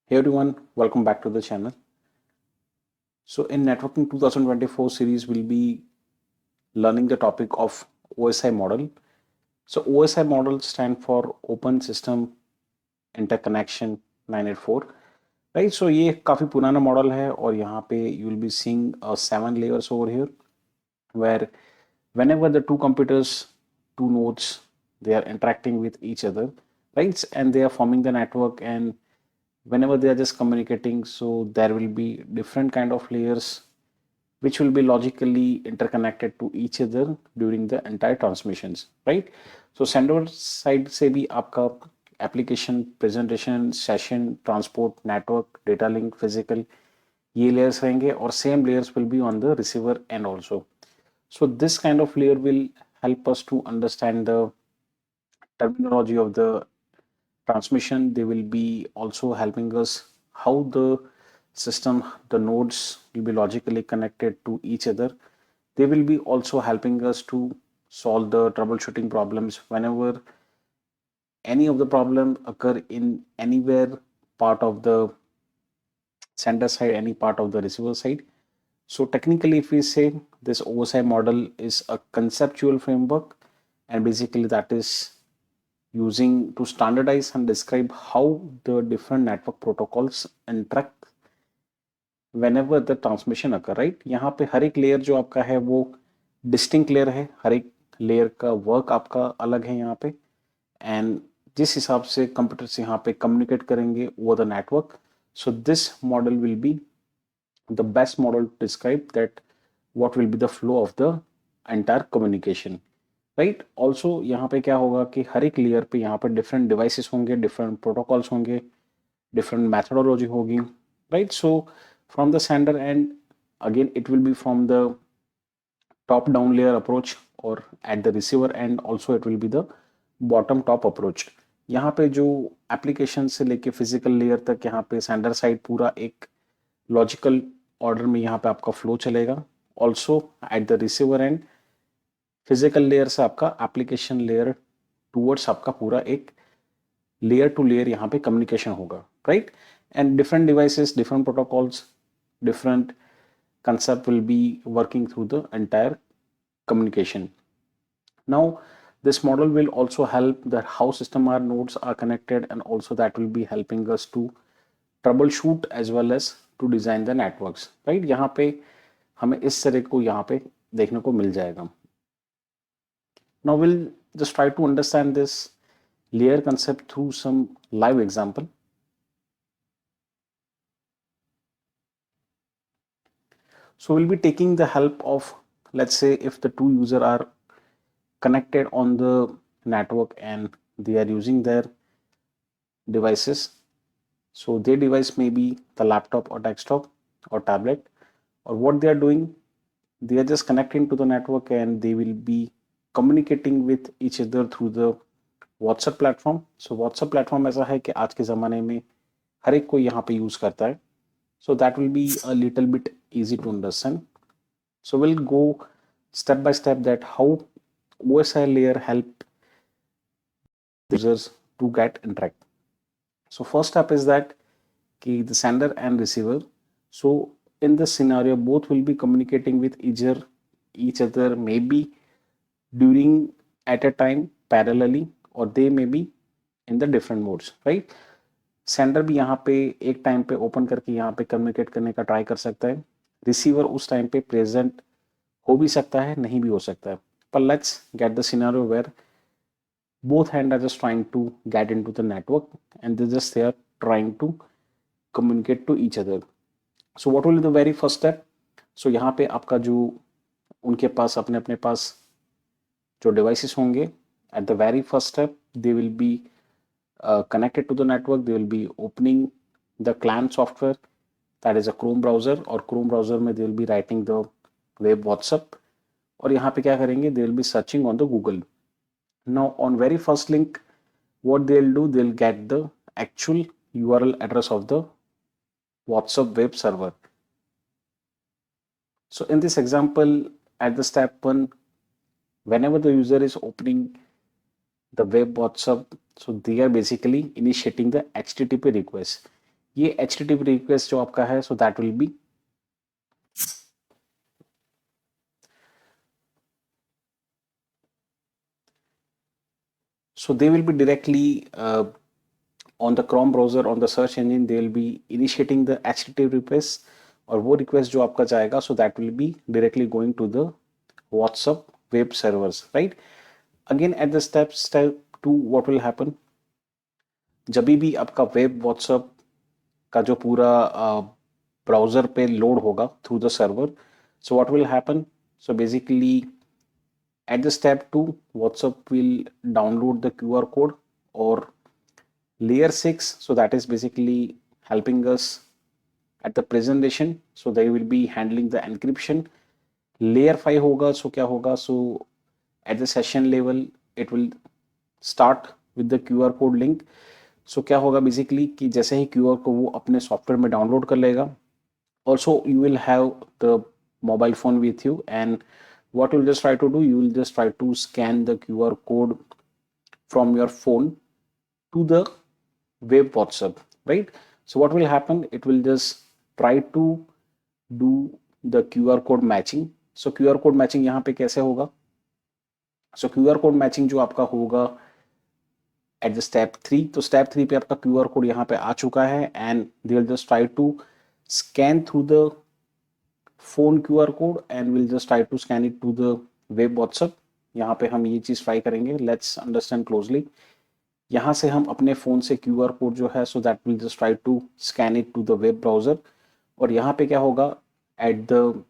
Hey everyone, welcome back to the channel. So in Networking 2024 series, we'll be learning the topic of OSI model. So OSI model stand for Open System Interconnection 984, right? So ये काफी पुराना model है और यहाँ पे you will be seeing 7 layers over here, where whenever the two computers, two nodes, they are interacting with each other, right? And they are forming the network, and whenever they are just communicating, so there will be different kind of layers which will be logically interconnected to each other during the entire transmissions, right? So sender side से भी आपका application, presentation, session, transport, network, data link, physical, ये layers रहेंगे और same layers will be on the receiver end also. So this kind of layer will help us to understand the terminology of the transmission. They will be also helping us how the system, the nodes will be logically connected to each other. They will be also helping us to solve the troubleshooting problems whenever any of the problem occur in anywhere part of the sender side, any part of the receiver side. So technically, if we say this OSI model is a conceptual framework, and basically that is using to standardize and describe how the different network protocols interact whenever the transmission occur, right? यहाँ पे हर एक layer जो आपका है वो distinct layer है, हर एक layer का वर्क आपका अलग है यहाँ पे, एंड जिस हिसाब से कंप्यूटर्स यहाँ पे कम्युनिकेट करेंगे over the network, so this model will be the best model to describe that what will be the flow of the entire communication, right? Also यहाँ पे क्या होगा कि हर एक लेयर पे यहाँ पे डिफरेंट डिवाइसेस होंगे, डिफरेंट प्रोटोकॉल्स होंगे, different methodology होगी, right? So from the sender end, again it will be from the top down layer approach, or at the receiver end also it will be the bottom top approach. यहाँ पे जो application से लेके physical layer तक यहाँ पे sender side पूरा एक लॉजिकल ऑर्डर में यहाँ पे आपका फ्लो चलेगा. Also at the receiver and physical layer से आपका एप्लीकेशन लेयर टूवर्ड्स आपका पूरा एक लेयर टू लेयर यहाँ पे कम्युनिकेशन होगा, right? And different devices, different protocols, different concept will be working through the entire communication. Now this model will also help that how system R nodes are connected, and also that will be helping us to troubleshoot as well as to design the networks, right? यहाँ पे हमें इस तरह को यहाँ पे देखने को मिल जाएगा. Now we'll just try to understand this layer concept through some live example. So we'll be taking the help of, let's say, if the two users are connected on the network and they are using their devices. So their device may be the laptop or desktop or tablet, or what they are doing, they are just connecting to the network and they will be communicating with each other through the WhatsApp platform. So WhatsApp platform ऐसा है कि आज के ज़माने में हर एक कोई यहाँ पे यूज़ करता है. So that will be a little bit easy to understand. So we'll go step by step that how OSI layer help users to get interact. So first step is that the sender and receiver. So in this scenario, both will be communicating with each other maybe during at a time parallelly, or they may be in the different modes, right? Sender भी यहाँ पे एक time पे open करके यहाँ पे communicate करने का ट्राई कर सकता है. रिसीवर उस टाइम पे प्रेजेंट हो भी सकता है, नहीं भी हो सकता है. पर let's get the scenario where both hand are just trying to get into the network and they are trying to communicate to each other. So what will be the very first step? So यहाँ पे आपका जो उनके पास अपने अपने पास जो devices होंगे, at the very first step they will be connected to the network. They will be opening the client software, that is a Chrome browser, और Chrome browser में they will be writing the web WhatsApp, और यहाँ पे क्या करेंगे, they will be searching on the Google. Now on very first link, what they'll do, they'll get the actual URL address of the WhatsApp web server. So in this example, at the step 1, whenever the user is opening the web WhatsApp, so they are basically initiating the HTTP request. ये HTTP request जो आपका है, so that will B so they will be directly on the Chrome browser, on the search engine, they will be initiating the HTTP request, और वो request जो आपका जाएगा, so that will be directly going to the WhatsApp web servers, right? Again, at the step 2, what will happen? जब भी आपका web WhatsApp का जो पूरा ब्राउजर पे लोड होगा through the server, so what will happen? So basically, at the step 2, WhatsApp will download the QR code or layer 6, so that is basically helping us at the presentation, so they will be handling the encryption. Layer 5 होगा, so क्या होगा? So at the session level it will start with the QR code link. So क्या होगा basically कि जैसे ही QR को वो अपने सॉफ्टवेयर में डाउनलोड कर लेगा, also you will have the mobile phone with you, and what you'll just try to do, you will just try to scan the QR code from your phone to the web WhatsApp, right? So what will happen, it will just try to do the QR code matching. So QR code matching यहाँ पे कैसे होगा? So QR code matching जो आपका होगा at the step 3, तो step 3 पे आपका QR code यहाँ पे आ चुका है, and they will just try to scan through the phone QR code and we'll just try to scan it to the web WhatsApp. यहाँ पे हम ये चीज़ ट्राई करेंगे, let's understand closely. यहाँ से हम अपने फ़ोन से QR कोड जो है, so that will just try to scan it to the web browser, और यहाँ पे क्या होगा, at the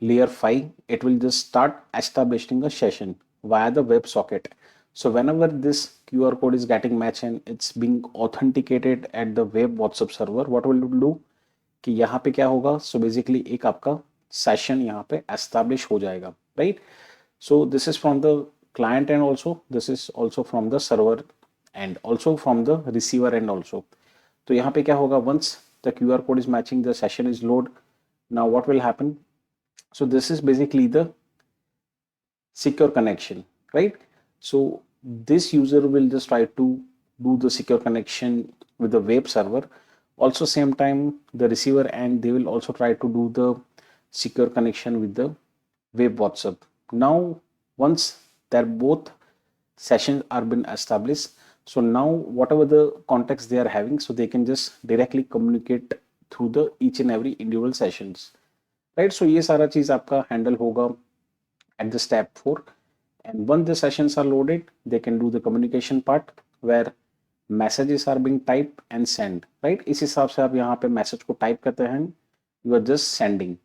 layer 5 it will just start establishing a session via the web socket. So whenever this QR code is getting matched and it's being authenticated at the web WhatsApp server, what will it do कि यहाँ पे क्या होगा, so basically एक आपका session यहाँ पे establish हो जाएगा, right? So this is from the client end also, this is also from the server and also from the receiver end also. तो यहाँ पे क्या होगा, once the QR code is matching, the session is load. Now what will happen? So this is basically the secure connection, right? So this user will just try to do the secure connection with the web server. Also same time the receiver and they will also try to do the secure connection with the web WhatsApp. Now once their both sessions are been established, so now whatever the context they are having, so they can just directly communicate through the each and every individual sessions, right? So ये सारा चीज आपका handle होगा at the step 4, and once the sessions are loaded, they can do the communication part where messages are being typed and sent, right? इस हिसाब से आप यहाँ पे मैसेज को टाइप करते हैं, you are just sending.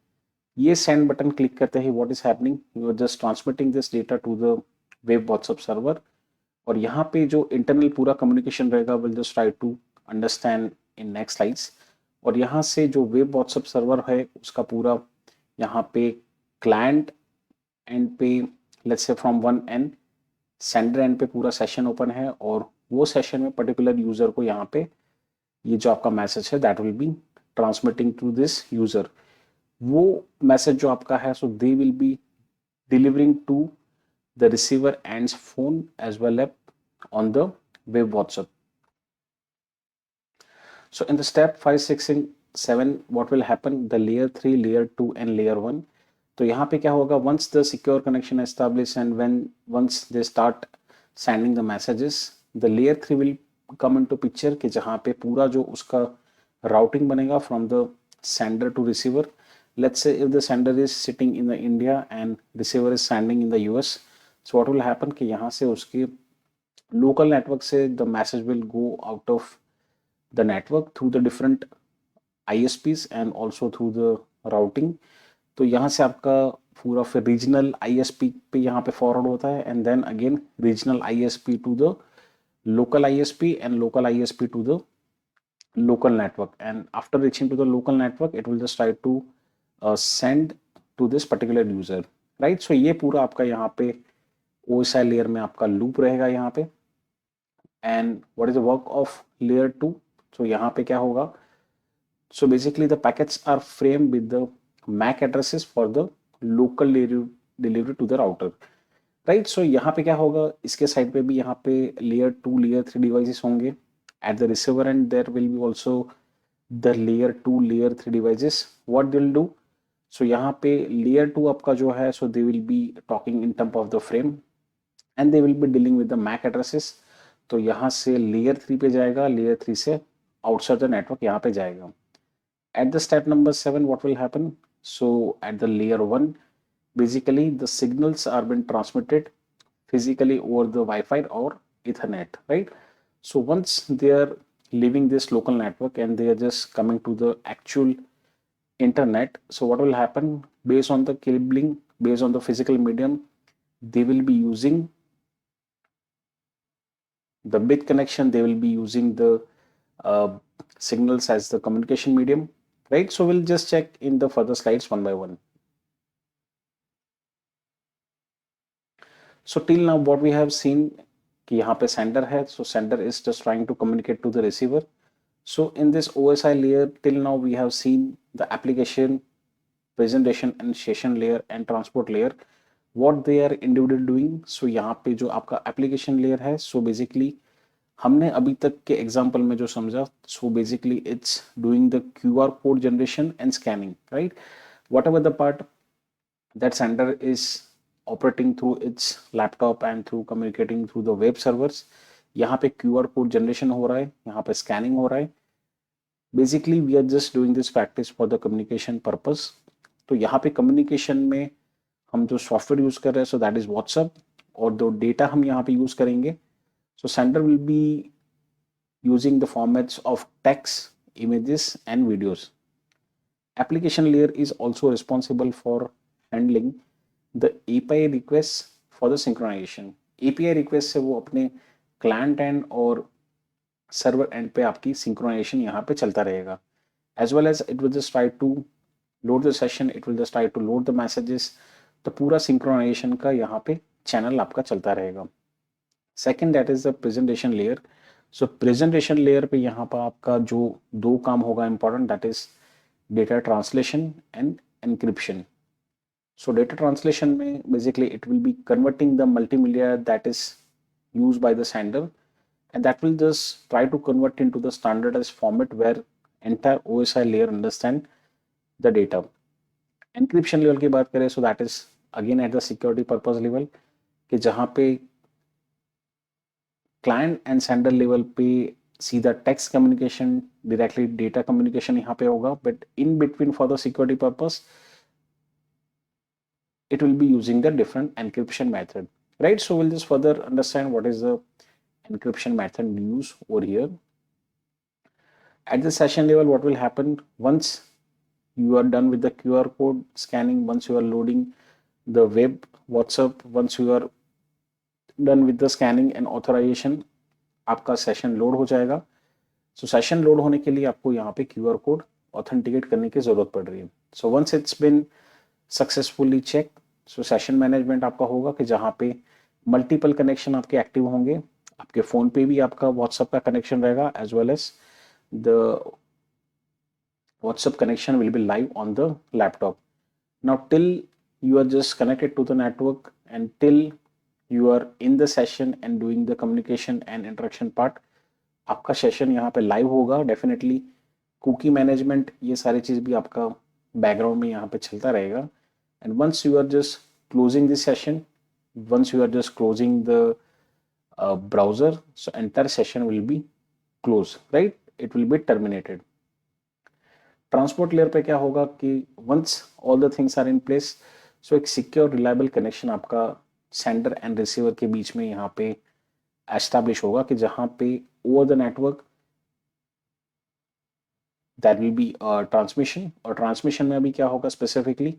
ये सेंड बटन क्लिक करते ही what is happening, you are just transmitting this data to the web WhatsApp server, और यहाँ पे जो इंटरनल पूरा कम्युनिकेशन रहेगा will just try to understand in next slides, और यहाँ से जो वेब व्हाट्सएप सर्वर है उसका पूरा यहाँ पे क्लाइंट एंड पे, let's say from one and sender and पे पूरा सेशन ओपन है, और वो सेशन में पर्टिकुलर यूजर को यहाँ पे ये जो आपका मैसेज है that will be transmitting to this user. वो मैसेज जो आपका है, so they will be delivering to the receiver ends phone as well app on the web WhatsApp. So in the step 5, 6 and 7, what will happen, the layer 3, layer 2 and layer 1. तो यहाँ पे क्या होगा, once the secure connection is established and once they start sending the messages, the layer 3 will come into picture कि जहाँ पे पूरा जो उसका routing बनेगा from the sender to receiver. Let's say if the sender is sitting in the India and receiver is sending in the US, so what will happen कि यहाँ से उसके local network से the message will go out of the network through the different ISPs and also through the routing. तो यहाँ से आपका पूरा फिर रीजनल ISP पे यहाँ पे फॉरवर्ड होता है, and then again regional ISP to the local ISP and local ISP to the local network, and after reaching to the local network it will just try to send to this particular user, right? So ये पूरा आपका यहाँ पे OSI layer में आपका loop रहेगा यहाँ पे. And what is the work of layer 2? सो यहाँ पे क्या होगा, so basically the packets are framed with the MAC addresses for the local delivery to the router, right? So यहाँ पे क्या होगा, इसके साइड पे भी यहाँ पे layer 2 layer 3 डिवाइसेस होंगे, At the receiver end, there will be also the layer 2, layer 3 devices. What they'll do, so यहाँ पे layer 2 आपका जो है, so they will be talking in terms of the frame and they will be dealing with the MAC addresses. तो यहाँ से layer 3 पे जाएगा, layer 3 से outside the network यहाँ पे जाएगा. At the step number 7, what will happen? So at the layer 1, basically the signals are being transmitted physically over the Wi-Fi or Ethernet, right? So once they are leaving this local network and they are just coming to the actual internet, so what will happen, based on the cabling, based on the physical medium, they will be using the bit connection, they will be using the signals as the communication medium, right? So we'll just check in the further slides one by one. So till now what we have seen कि यहाँ पे sender है, so sender is just trying to communicate to the receiver. So in this OSI layer, till now we have seen the application, presentation and session layer and transport layer, what they are individually doing. So यहाँ पे जो आपका application layer है, so basically हमने अभी तक के example में जो समझा, so basically it's doing the QR code generation and scanning, right? Whatever the part that sender is operating through its laptop and through communicating through the web servers, यहाँ पे QR code generation हो रहा है, यहाँ पे scanning हो रहा है. Basically we are just doing this practice for the communication purpose. तो यहाँ पे communication में हम जो सॉफ्टवेयर यूज कर रहे हैं, so that is WhatsApp, और जो डेटा हम यहाँ पे यूज करेंगे, so sender will be using the formats of text, images and videos. Application layer is also responsible for handling the API requests for the synchronization. API request से वो अपने client end और server end पे आपकी synchronization यहाँ पे चलता रहेगा. As well as it will just try to load the session, it will just try to load the messages. तो पूरा synchronization का यहाँ पे channel आपका चलता रहेगा. Second, that is the presentation layer. So presentation layer पे यहाँ पर आपका जो दो काम होगा important, that is data translation and encryption. So data translation में basically it will be converting the multimedia that is used by the sender, and that will just try to convert into the standardized format where entire OSI layer understand the data. Encryption level की बात करें, so that is again at the security purpose level, कि जहाँ पे client and sender level पे सीधा text communication, directly data communication यहाँ पे होगा, but in between for the security purpose it will be using the different encryption method, right? So we'll just further understand what is the encryption method used over here. At the session level, what will happen once you are done with the QR code scanning, once you are loading the web WhatsApp, once you are done with the scanning and authorization, आपका session load हो जाएगा. सो session load होने के लिए आपको यहाँ पे QR code authenticate करने की जरूरत पड़ रही है. So once it's been successfully check, so session management आपका होगा कि जहाँ पे मल्टीपल कनेक्शन आपके एक्टिव होंगे. आपके फोन पे भी आपका व्हाट्सएप का कनेक्शन रहेगा, as well as the WhatsApp connection will be live on the laptop. Now till you are just connected to the network and till you are in the session and doing the communication and interaction part, आपका session यहाँ पे live होगा. Definitely cookie management, ये सारी चीज़ भी आपका background में यहाँ पे चलता रहेगा. And once you are just closing this session, once you are just closing the browser, so entire session will be closed, right? It will be terminated. Transport layer पे क्या होगा कि once all the things are in place, so एक secure reliable connection आपका sender and receiver के बीच में यहाँ पे एस्टैब्लिश होगा, कि जहाँ पे over the network that will be transmission. और ट्रांसमिशन में अभी क्या होगा specifically,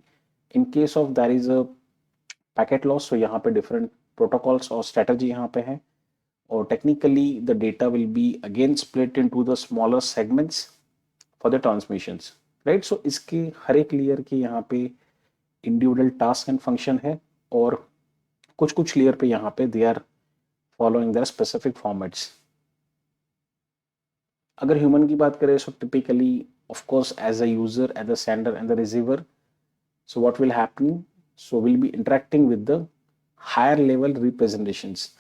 in case of that is a packet loss, so यहाँ पे डिफरेंट प्रोटोकॉल्स और स्ट्रेटजी यहाँ पे है. और technically the data will be again split into the smaller segments for the transmissions, right? So इसके हर एक लेयर के यहाँ पे इंडिविजुअल टास्क एंड फंक्शन है, और कुछ कुछ लेयर पे यहाँ पे they are following their specific formats. अगर ह्यूमन की बात करें, so typically of course as a user, as a sender and the receiver, so what will happen, so will be interacting with the higher level representations.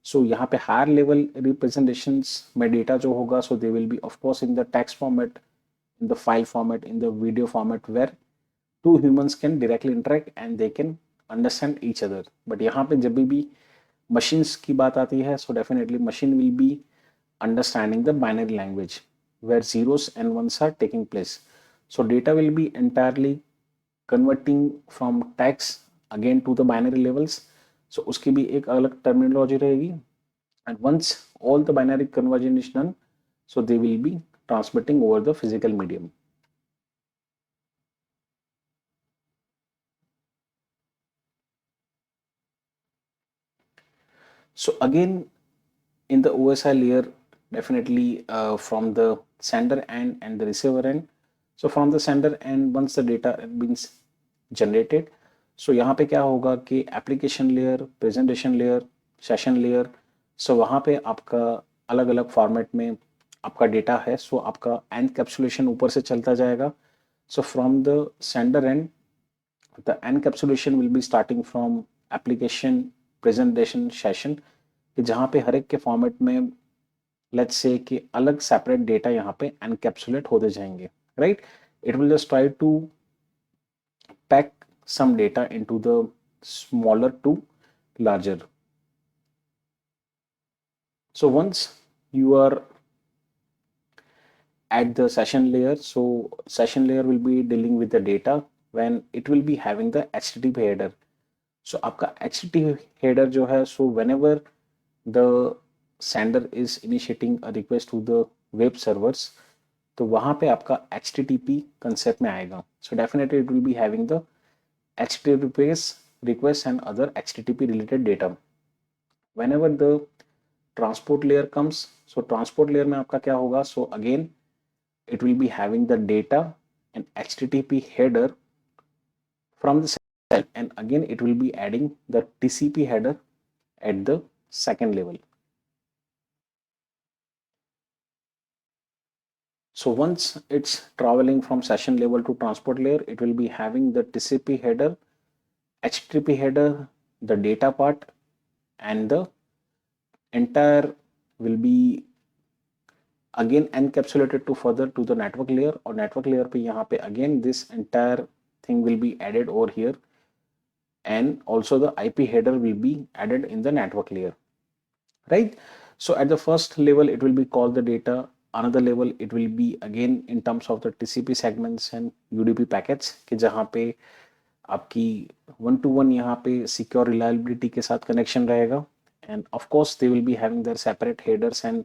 So यहाँ पे higher level representations में data जो होगा, so they will be of course in the text format, in the file format, in the video format, where two humans can directly interact and they can understand each other. But यहाँ पे जब भी machines की बात आती है, so definitely machine will be understanding the binary language where zeros and ones are taking place. So data will be entirely converting from text again to the binary levels. So उसकी भी एक अलग terminology रहेगी. And once all the binary conversion is done, so they will be transmitting over the physical medium. So again, in the OSI layer, definitely from the sender end and the receiver end. So from the sender end, once the data has been generated, so यहाँ पे क्या होगा कि application layer, presentation layer, session layer, so वहाँ पे आपका अलग अलग फॉर्मेट में आपका डेटा है, सो आपका एनकैप्सुलेशन ऊपर से चलता जाएगा. So from the sender end, the encapsulation will be starting from application, presentation, session, कि जहाँ पे हर एक के फॉर्मेट में लेट्स से कि अलग सेपरेट डेटा यहाँ पे एनकैप्सुलेट होते जाएंगे, right. It will just try to pack some data into the smaller to larger. So once you are at the session layer, so session layer will be dealing with the data when it will be having the HTTP header. So आपका HTTP header जो है, so whenever the sender is initiating a request to the web servers, तो वहां पे आपका HTTP concept में आएगा. So definitely it will be having the HTTP request and other HTTP related data. Whenever the transport layer comes, so transport layer में आपका क्या होगा, so again it will be having the data and HTTP header from the cell, and again it will be adding the TCP header at the second level. So once it's traveling from session level to transport layer, it will be having the TCP header, HTTP header, the data part, and the entire will be again encapsulated to further to the network layer, or network layer पे यहाँ पे again this entire thing will be added over here, and also the IP header will be added in the network layer, right. So at the first level it will be call the data, another level it will be again in terms of the TCP segments and UDP packets कि जहाँ पे आपकी one two one यहाँ पे secure reliability के साथ connection रहेगा, and of course they will be having their separate headers and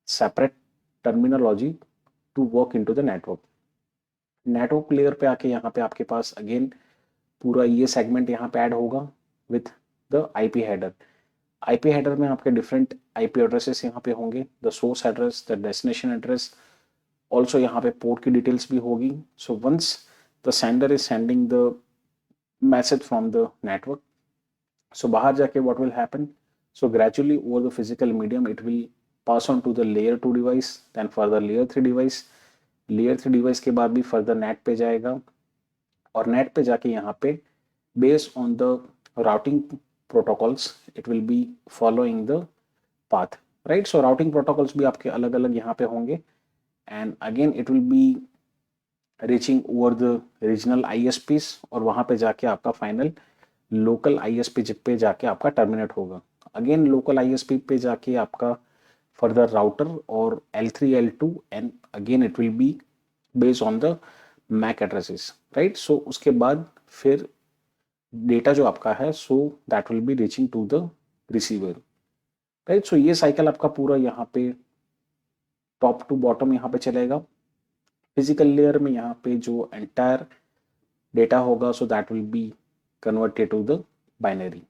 separate terminology to work into the network. Network layer पे आके यहाँ पे आपके पास अगेन पूरा ये सेगमेंट यहाँ पे ऐड होगा with the IP header. IP header में आपके डिफरेंट आईपी एड्रेसेस यहाँ पे होंगे, the source address, the destination address, also यहाँ पे पोर्ट की डिटेल्स भी होगी. So once the sender is sending the message from the network, so बाहर जाके what will happen, so gradually over the physical medium it will pass on to the layer 2 device, then further layer 3 device, layer 3 device के बाद भी further net पे जाएगा, और net पे जाके यहाँ पे based on the routing protocols it will be following the path, right. So routing protocols भी आपके अलग अलग यहाँ पे होंगे, and again it will be reaching over the regional ISPs, और वहां पे जाके आपका फाइनल लोकल ISP पे जाके आपका टर्मिनेट होगा. अगेन लोकल ISP पे जाके आपका फर्दर राउटर और L3 L2, and again it will be based on the MAC addresses, right. So उसके बाद फिर डेटा जो आपका है, so that will be reaching to the receiver, right. So ये साइकिल आपका पूरा यहाँ पे टॉप टू बॉटम यहाँ पे चलेगा. फिजिकल लेयर में यहाँ पे जो एंटायर डेटा होगा, so that will be converted to the binary.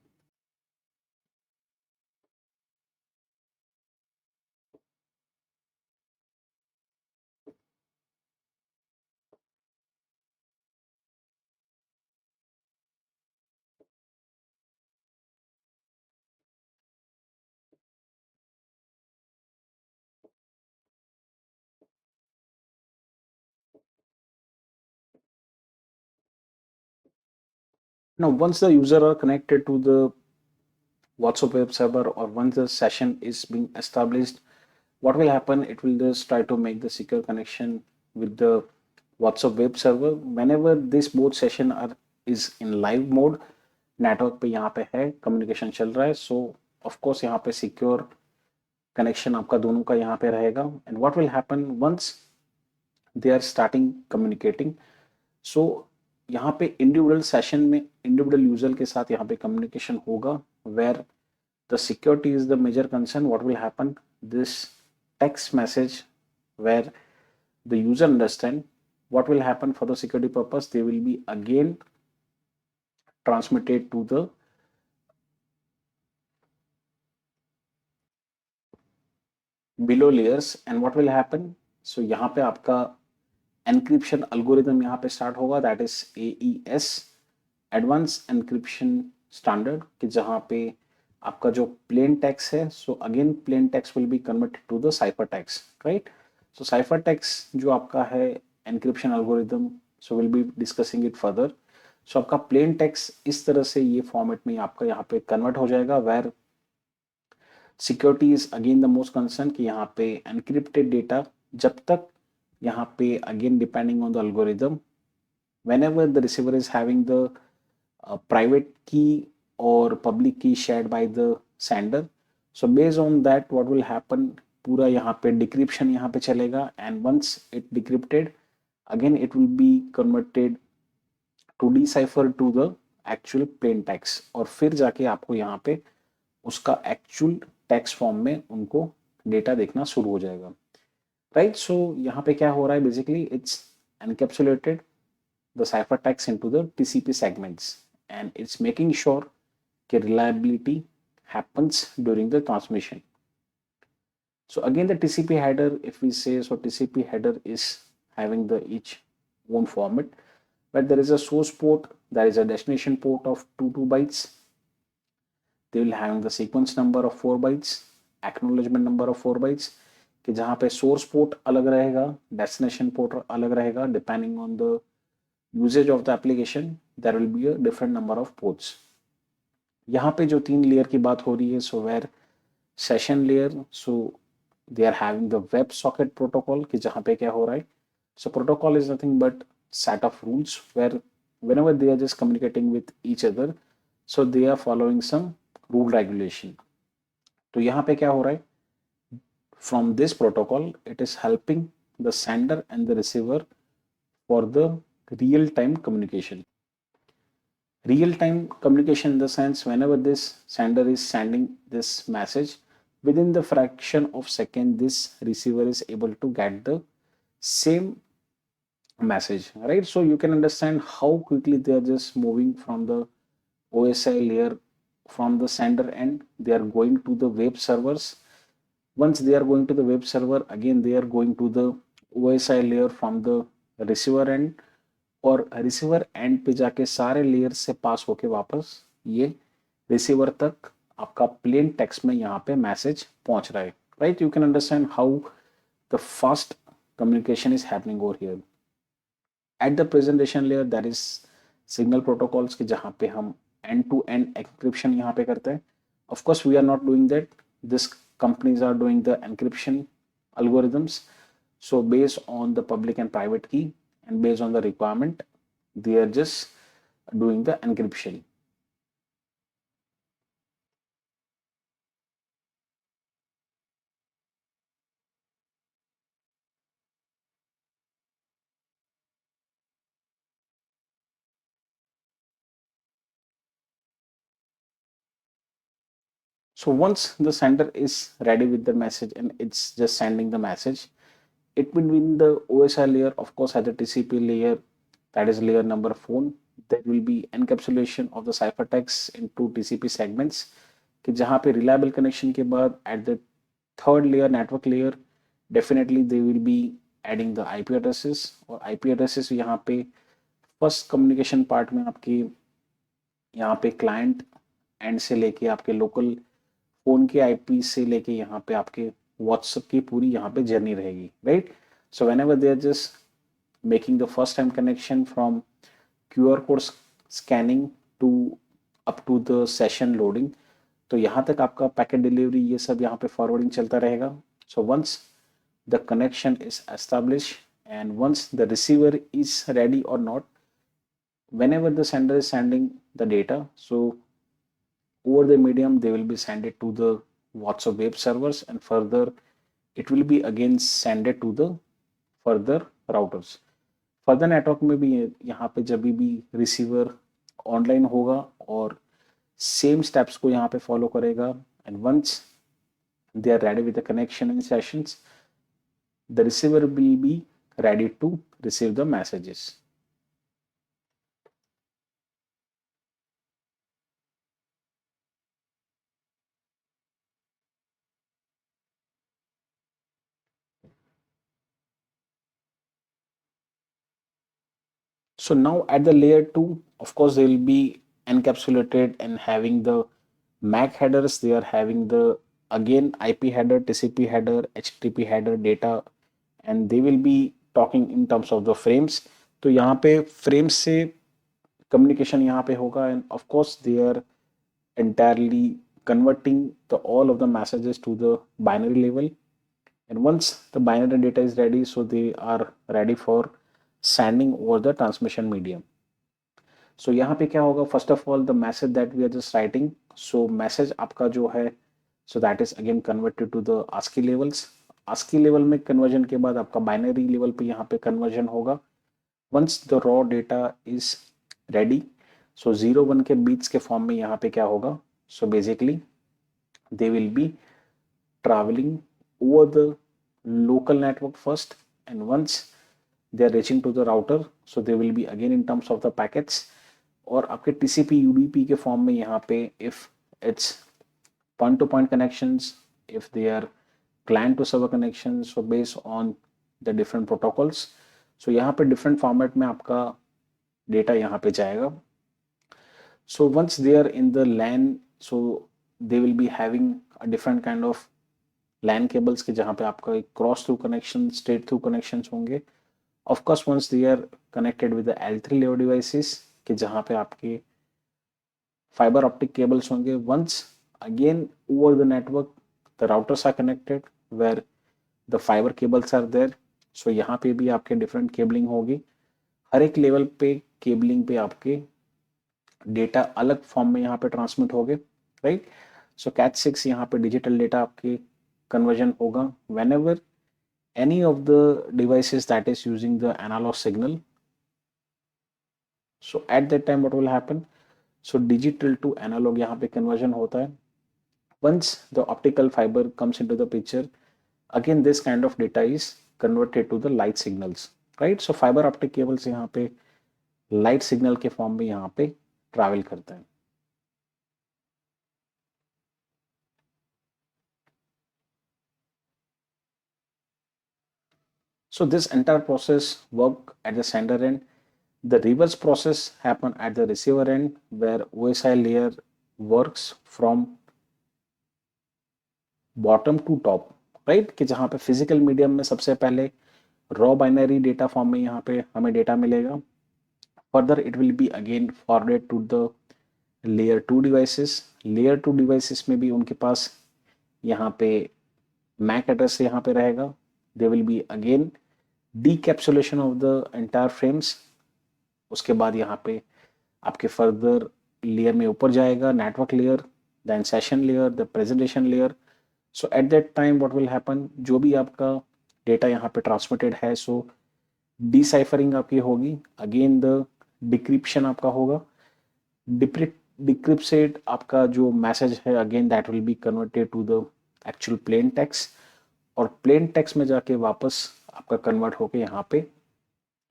Now, once the user are connected to the WhatsApp web server, or once the session is being established, what will happen? It will just try to make the secure connection with the WhatsApp web server. Whenever this both session are is in live mode, network पे यहाँ पे है communication चल रहा है, सो of course यहाँ पे secure connection आपका दोनों का यहाँ पे रहेगा. And what will happen once they are starting communicating, so यहाँ पे इंडिविजुअल सेशन में इंडिविजुअल यूजर के साथ यहाँ पे कम्युनिकेशन होगा, where the security is the major concern. What will happen? This text message where the user understand what will happen for the security purpose, they will be again transmitted to the below layers. And what will happen? So यहाँ पे आपका encryption algorithm यहाँ पे start होगा, that is AES, Advanced Encryption Standard, कि जहाँ पे आपका जो प्लेन टेक्स्ट है, so again plain text will be converted to the cipher text, right. So cipher text जो आपका है encryption algorithm, so will be discussing it further. So आपका प्लेन टेक्स्ट इस तरह से ये फॉर्मेट में आपका यहाँ पे कन्वर्ट हो जाएगा, where security is again the most concern, कि यहाँ पे एनक्रिप्टेड डेटा जब तक यहाँ पे again depending on the algorithm, whenever the receiver is having the private key or public key shared by the sender, so based on that what will happen, पूरा यहाँ पे decryption यहाँ पे चलेगा, and once it decrypted again it will be converted to decipher to the actual plain text, और फिर जाके आपको यहाँ पे उसका actual text form में उनको डेटा देखना शुरू हो जाएगा, राइट. सो यहाँ पे क्या हो रहा है, basically it's encapsulated the ciphertext into the TCP segments, and it's making sure that reliability happens during the transmission. So again the TCP header, if we say, so TCP header is having the each own format, but there is a source port, there is a destination port of 2 bytes, they will have the sequence number of 4 bytes, acknowledgement number of 4 bytes, कि जहाँ पे source port अलग रहेगा, destination port अलग रहेगा, depending on the usage of the application there will be a different number of ports. यहाँ पे जो 3 लेयर की बात हो रही है, so where session layer, so they are having the web socket protocol, कि जहाँ पे क्या हो रहा है, so protocol is nothing but set of rules where whenever they are just communicating with each other, so they are following some rule regulation. तो यहाँ पे क्या हो रहा है, from this protocol it is helping the sender and the receiver for the real-time communication. Real-time communication in the sense, whenever this sender is sending this message, within the fraction of second this receiver is able to get the same message, right. So you can understand how quickly they are just moving from the OSI layer from the sender end, they are going to the web servers. Once they are going to the web server, again they are going to the OSI layer from the receiver end, और receiver and पे जाके सारे layer से पास होके वापस ये receiver तक आपका प्लेन टेक्स्ट में यहाँ पे मैसेज पहुंच रहा है, right. You can understand how the fast communication is happening over here. At the presentation layer that is signal protocols, की जहाँ पे हम एंड टू एंड एन्क्रिप्शन यहाँ पे करते हैं. Of course we are not doing that, this companies are doing the encryption algorithms, so based on the public and private key and based on the requirement they are just doing the encryption. So once the sender is ready with the message and it's just sending the message, it will be in the OSI layer, of course at the TCP layer, that is layer number 4, there will be encapsulation of the ciphertext into TCP segments, कि जहाँ पे reliable connection के बाद at the third layer, network layer, definitely they will be adding the IP addresses, और IP addresses यहाँ पे first communication part में आपकी यहाँ पे client end से लेके आपके local फोन के आईपी से लेके यहाँ पे आपके व्हाट्सएप की पूरी यहाँ पे जर्नी रहेगी, right. So whenever they are just making the first time connection from QR code scanning to up to the session loading, तो यहाँ तक आपका पैकेट डिलीवरी ये सब यहाँ पे फॉरवर्डिंग चलता रहेगा. So once the connection is establish and once the receiver is ready or not, whenever the sender is sending the data, so over the medium they will be sent it to the WhatsApp web servers, and further it will be again sent it to the further routers. Further network में भी यहाँ पे जब भी receiver online होगा और same steps को यहाँ पे फॉलो करेगा, and once they are ready with the connection and sessions, the receiver will be ready to receive the messages. So now at the layer 2, of course, they will be encapsulated and having the MAC headers. They are having the again IP header, TCP header, HTTP header data, and they will be talking in terms of the frames. तो यहाँ पे frames से communication यहाँ पे होगा, and of course they are entirely converting the all of the messages to the binary level. And once the binary data is ready, so they are ready for sending over the transmission medium. So यहाँ पे क्या होगा, first of all the message that we are just writing, so message आपका जो है, so that is again converted to the ASCII levels. ASCII level में conversion के बाद आपका बाइनरी लेवल पे यहाँ पे कन्वर्जन होगा. Once the raw data is ready, so 0-1 के बीट्स के फॉर्म में यहाँ पे क्या होगा, so basically they will B traveling over the local network first, and once they are reaching to the router, so they will be again in terms of the packets, और आपके TCP UDP के form में यहाँ पे if it's point to point connections, if they are client to server connections, so based on the different protocols, so यहाँ पे different format में आपका data यहाँ पे जाएगा. So once they are in the LAN, so they will be having a different kind of LAN cables के जहाँ पे आपका एक cross through connection, straight through connections होंगे. Of course once they are connected with the L3 layer devices के जहाँ पे आपके फाइबर ऑप्टिक केबल्स होंगे. Once again over the network the routers are connected where the fibre cables are there. So यहाँ पे भी आपके डिफरेंट केबलिंग होगी. हर एक लेवल पे केबलिंग पे आपके डेटा अलग फॉर्म में यहाँ पे ट्रांसमिट होंगे, राइट. सो कैट 6 यहाँ पे डिजिटल डेटा आपके conversion होगा whenever any of the devices that is using the analog signal. So at that time what will happen, so digital to analog यहाँ पे conversion होता है. Once the optical fiber comes into the picture, again this kind of data is converted to the light signals, right. So fiber optic cables यहाँ पे light signal के form में यहाँ पे travel करता है. So this entire process work at the sender end. The reverse process happen at the receiver end, where OSI layer works from bottom to top, right. कि जहाँ पे फिजिकल मीडियम में सबसे पहले रॉ बाइनरी डेटा फॉर्म में यहाँ पे हमें डेटा मिलेगा. Further it will be again forwarded to the layer 2 devices. Layer 2 devices में भी उनके पास यहाँ पे मैक एड्रेस यहाँ पे रहेगा. They will be again decapsulation of the entire frames. उसके बाद यहाँ पे आपके फर्दर लेयर में ऊपर जाएगा network layer, then session layer, the presentation layer. So at that time what will happen, जो भी आपका डेटा यहाँ पे ट्रांसमिटेड है, सो डिसाइफरिंग आपकी होगी. अगेन द डिक्रिप्शन आपका होगा. डिक्रिप्टेड आपका जो मैसेज है again that will be converted to the actual plain text, और प्लेन टेक्स्ट में जाके वापस आपका कन्वर्ट होके यहाँ पे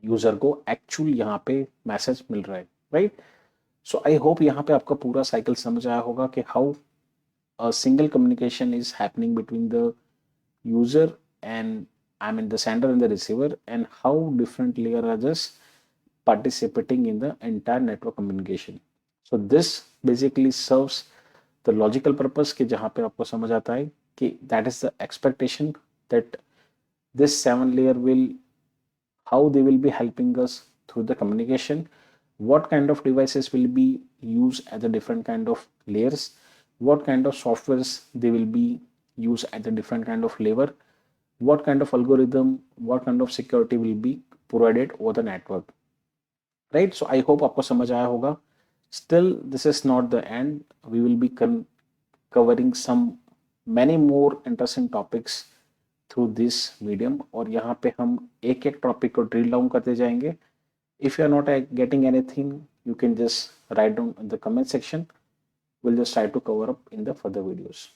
यूजर को एक्चुअल यहाँ पे मैसेज मिल रहा है, राइट. सो आई होप यहाँ पे आपका पूरा साइकिल समझ आया होगा कि how a single communication is happening between the user and I mean the sender and the receiver, and how different layer are just participating in the entire network communication. So this basically serves the logical purpose कि जहाँ पे आपको समझ आता है कि that is the expectation that this 7 layer will, how they will be helping us through the communication, what kind of devices will be used at the different kind of layers, what kind of softwares they will be used at the different kind of level, what kind of algorithm, what kind of security will be provided over the network, right? So I hope आपको समझ आया होगा. Still, this is not the end. We will be covering some many more interesting topics through this medium, और यहाँ पे हम एक एक टॉपिक को ड्रिल डाउन करते जाएंगे. If you are not getting anything, you can just write down in the comment section. We'll just try to cover up in the further videos.